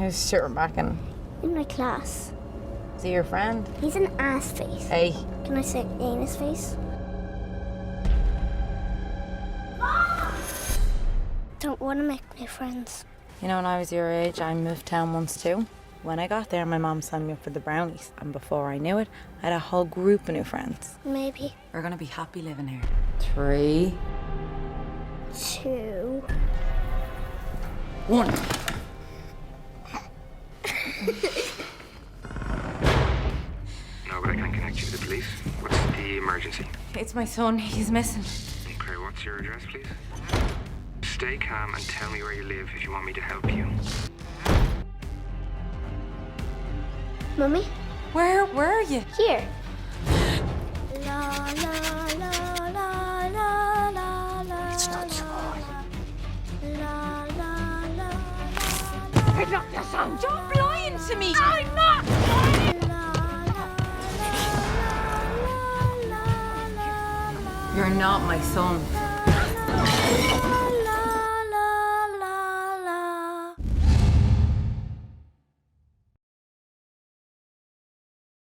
Who's Stuart Bracken? In my class. Is he your friend? He's an ass face. Hey. Can I say anus face? Don't want to make new friends. You know, when I was your age, I moved town once too. When I got there, my mom signed me up for the brownies. And before I knew it, I had a whole group of new friends. Maybe. We're gonna be happy living here. 3, 2. 1. No, but I can connect you to the police. What's the emergency? It's my son. He's missing. Okay, what's your address, please? Stay calm and tell me where you live if you want me to help you. Mummy? Where are you? Here. La la la la la la la. It's not your boy. La la la. Pick up your son. Don't lie to me. I'm not. You're not my son.